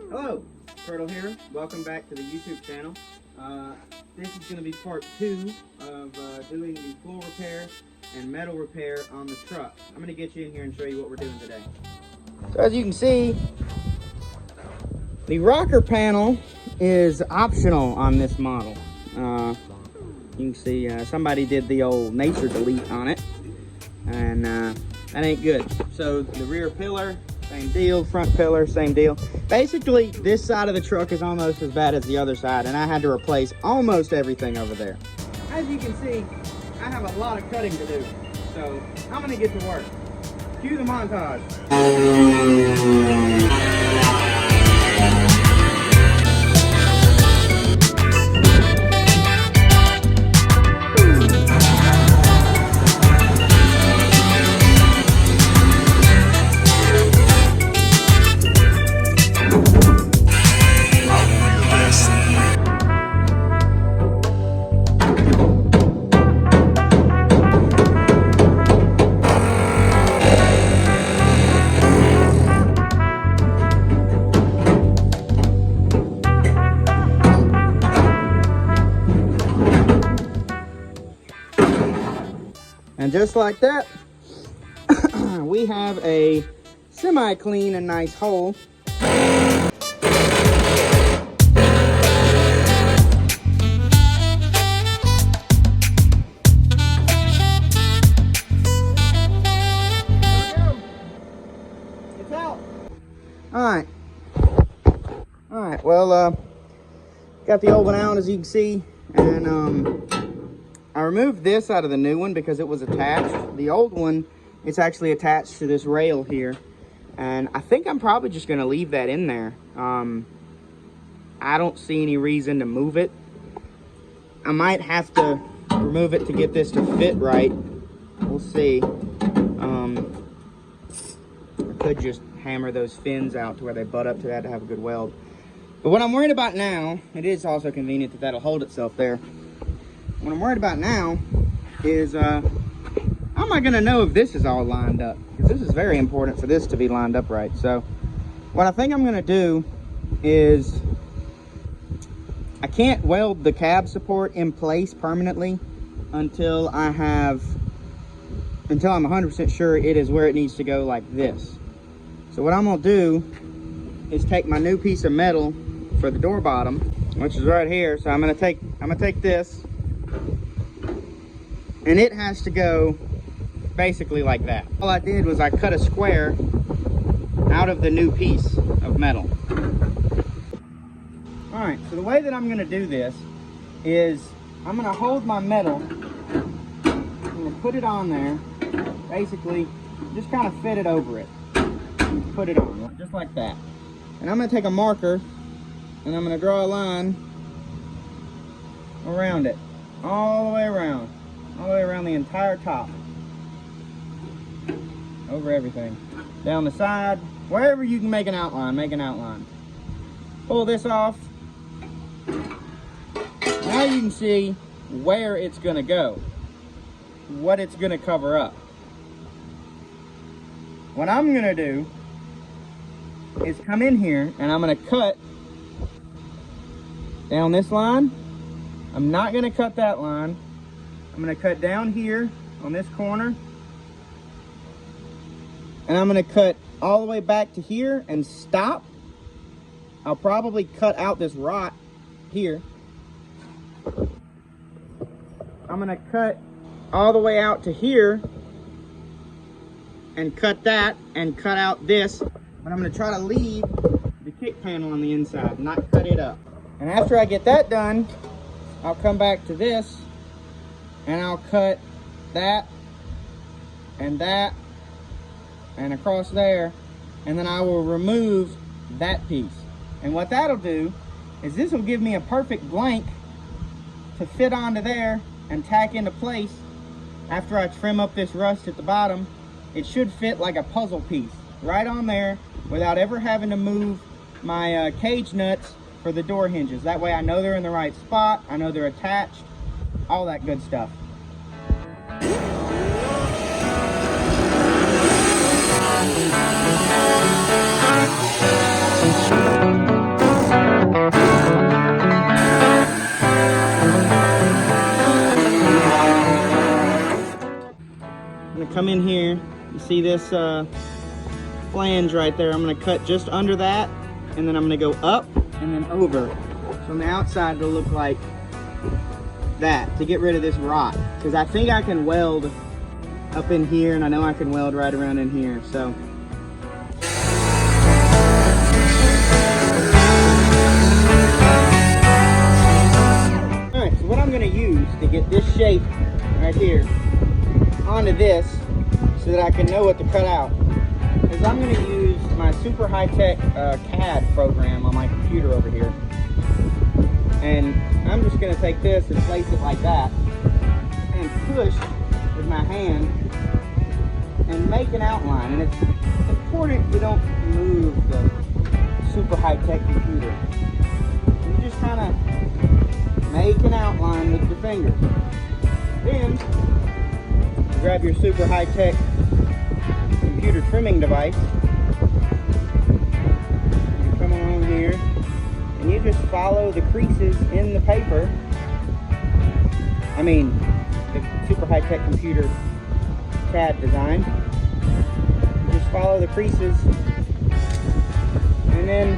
Hello, Turtle here. Welcome back to the YouTube channel. This is going to be part 2 of doing the floor repair and metal repair on the truck. I'm going to get you in here and show you what we're doing today. So as you can see, the rocker panel is optional on this model. You can see somebody did the old nature delete on it, and that ain't good. So the rear pillar, same deal. Front pillar, same deal. Basically, this side of the truck is almost as bad as the other side, and I had to replace almost everything over there. As you can see, I have a lot of cutting to do, so I'm gonna get to work. Cue the montage. And just like that, we have a semi-clean and nice hole. It's out. All right, well, got the old one out, as you can see, and I removed this out of the new one because it was attached. The old one, it's actually attached to this rail here. And I think I'm probably just gonna leave that in there. I don't see any reason to move it. I might have to remove it to get this to fit right. We'll see. I could just hammer those fins out to where they butt up to that to have a good weld. But what I'm worried about now, it is also convenient that that'll hold itself there. What I'm worried about now is, how am I gonna know if this is all lined up? Because this is very important for this to be lined up right. So what I think I'm gonna do is, I can't weld the cab support in place permanently until I'm 100% sure it is where it needs to go, like this. So what I'm gonna do is take my new piece of metal for the door bottom, which is right here. So I'm gonna take this, and it has to go basically like that. All I did was I cut a square out of the new piece of metal. All right, so the way that I'm gonna do this is I'm gonna hold my metal, I'm gonna put it on there, basically just kind of fit it over it. Put it on, just like that. And I'm gonna take a marker and I'm gonna draw a line around it, all the way around the entire top, over everything, down the side, wherever you can make an outline, make an outline. Pull this off. Now you can see where it's gonna go, what it's gonna cover up. What I'm gonna do is come in here and I'm gonna cut down this line. I'm not gonna cut that line. I'm gonna cut down here on this corner, and I'm gonna cut all the way back to here and stop. I'll probably cut out this rot here. I'm gonna cut all the way out to here and cut that and cut out this, but I'm gonna try to leave the kick panel on the inside, not cut it up. And after I get that done, I'll come back to this and I'll cut that and across there, and then I will remove that piece. And what that'll do is this will give me a perfect blank to fit onto there and tack into place. After I trim up this rust at the bottom, it should fit like a puzzle piece right on there without ever having to move my cage nuts for the door hinges. That way I know they're in the right spot, I know they're attached, all that good stuff. Thank you. come in here. You see this flange right there? I'm gonna cut just under that, and then I'm gonna go up and then over. So on the outside, it'll look like that to get rid of this rot. Because I think I can weld up in here, and I know I can weld right around in here. So what I'm going to use to get this shape right here onto this so that I can know what to cut out is I'm going to use my super high-tech CAD program on my computer over here. And I'm just going to take this and place it like that and push with my hand and make an outline. And it's important you don't move the super high-tech computer. You just kind of make an outline with your fingers. Then, grab your super high-tech computer trimming device. You come along here, and you just follow the creases in the paper. I mean, the super high-tech computer CAD design. You just follow the creases, and then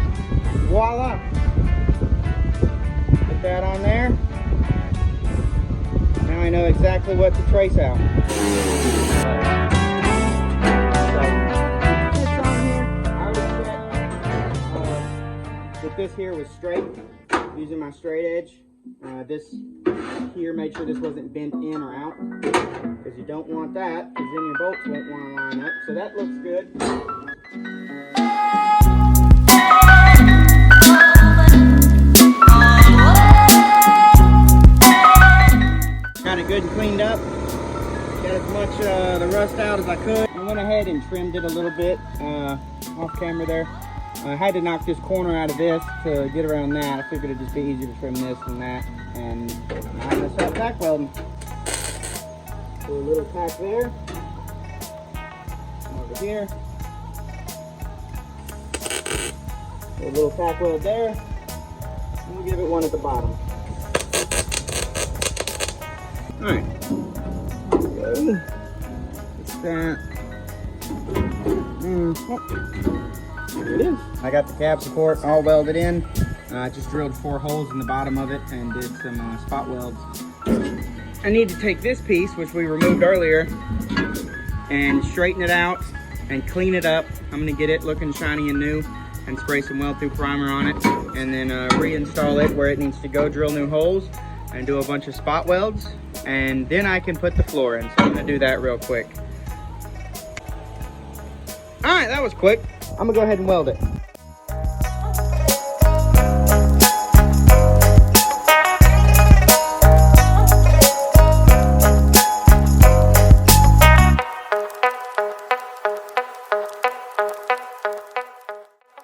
voila! That on there. Now I know exactly what to trace out. If this here was straight, using my straight edge, this here, made sure this wasn't bent in or out, because you don't want that, because then your bolts won't want to line up. So that looks good. Got it good and cleaned up. Got as much the rust out as I could. I went ahead and trimmed it a little bit off camera there. I had to knock this corner out of this to get around that. I figured it'd just be easier to trim this than that. And now I'm gonna start tack welding. Do a little tack there. Over here. Do a little tack weld there. And we'll give it one at the bottom. Alright, there we go. It's that. There it is. I got the cab support all welded in. I just drilled 4 holes in the bottom of it and did some spot welds. I need to take this piece, which we removed earlier, and straighten it out and clean it up. I'm going to get it looking shiny and new and spray some weld-through primer on it, and then reinstall it where it needs to go, drill new holes, and do a bunch of spot welds, and then I can put the floor in. So I'm gonna do that real quick. All right, that was quick. I'm gonna go ahead and weld it.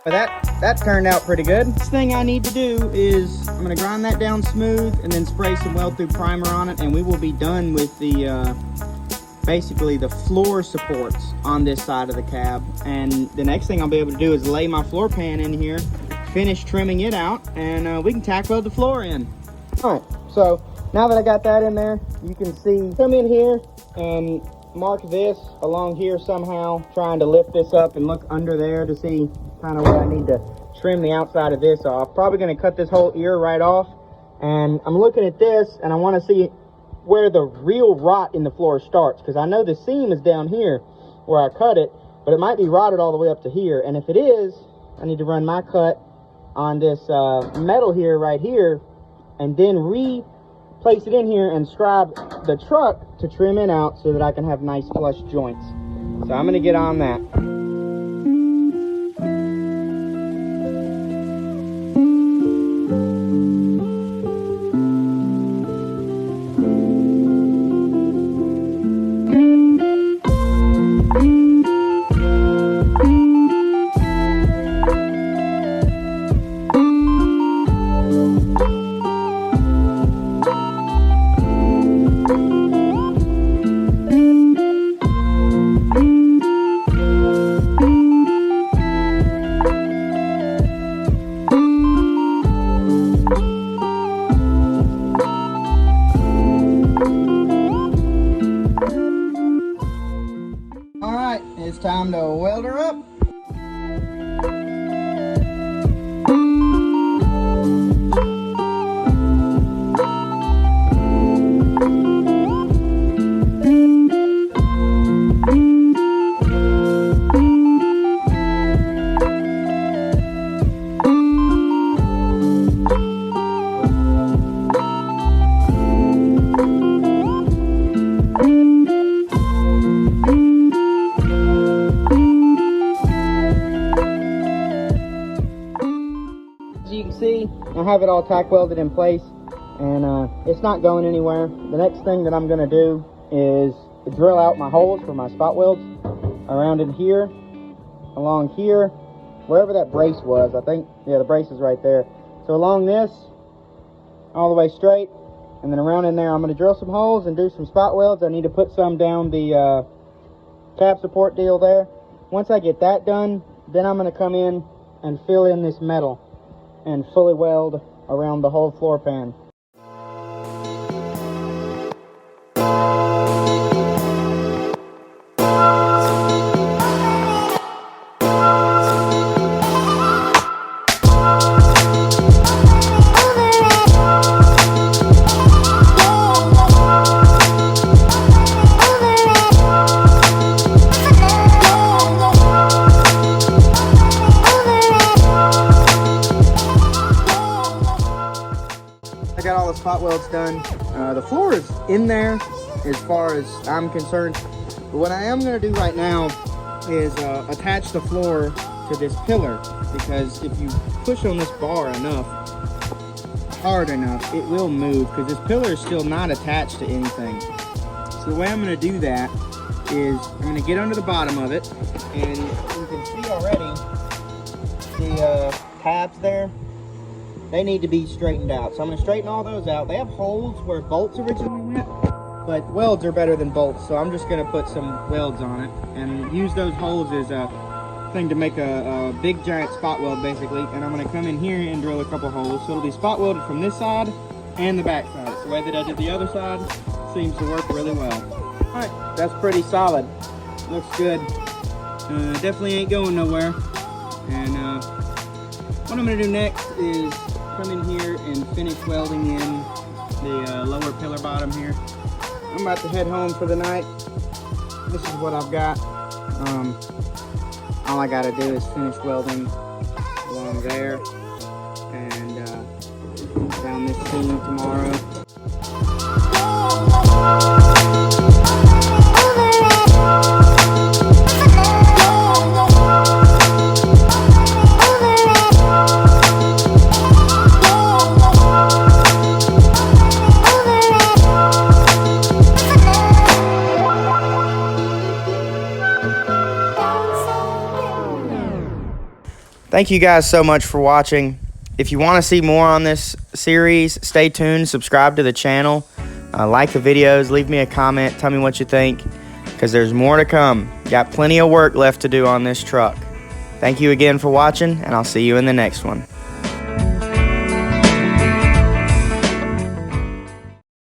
But that turned out pretty good. Next thing I need to do is I'm gonna grind that down smooth and then spray some weld-through primer on it, and we will be done with the basically the floor supports on this side of the cab. And the next thing I'll be able to do is lay my floor pan in here, finish trimming it out, and we can tack weld the floor in. All right, so now that I got that in there, you can see, come in here and mark this along here somehow, trying to lift this up and look under there to see kind of where I need to trim the outside of this off. Probably going to cut this whole ear right off, and I'm looking at this and I want to see where the real rot in the floor starts, because I know the seam is down here where I cut it, but it might be rotted all the way up to here. And if it is, I need to run my cut on this metal here, right here, and then place it in here and scribe the truck to trim it out so that I can have nice flush joints. So I'm going to get on that. As you can see, I have it all tack welded in place, and it's not going anywhere. The next thing that I'm going to do is drill out my holes for my spot welds around in here, along here, wherever that brace was. I think, yeah, the brace is right there. So along this, all the way straight, and then around in there, I'm going to drill some holes and do some spot welds. I need to put some down the cap support deal there. Once I get that done, then I'm going to come in and fill in this metal and fully weld around the whole floor pan. I got all the spot welds done. The floor is in there as far as I'm concerned. But what I am going to do right now is attach the floor to this pillar, because if you push on this bar enough, hard enough, it will move, because this pillar is still not attached to anything. So the way I'm going to do that is I'm going to get under the bottom of it, and you can see already the tabs there. They need to be straightened out. So I'm going to straighten all those out. They have holes where bolts originally went, but welds are better than bolts. So I'm just going to put some welds on it and use those holes as a thing to make a big giant spot weld, basically. And I'm going to come in here and drill a couple holes. So it'll be spot welded from this side and the back side. It's the way that I did the other side. Seems to work really well. All right, that's pretty solid. Looks good. Definitely ain't going nowhere. And what I'm going to do next is come in here and finish welding in the lower pillar bottom here. I'm about to head home for the night. This is what I've got. All I got to do is finish welding along there and down this seam tomorrow. Thank you guys so much for watching. If you want to see more on this series, stay tuned, subscribe to the channel, like the videos, leave me a comment, tell me what you think, because there's more to come. Got plenty of work left to do on this truck. Thank you again for watching, and I'll see you in the next one.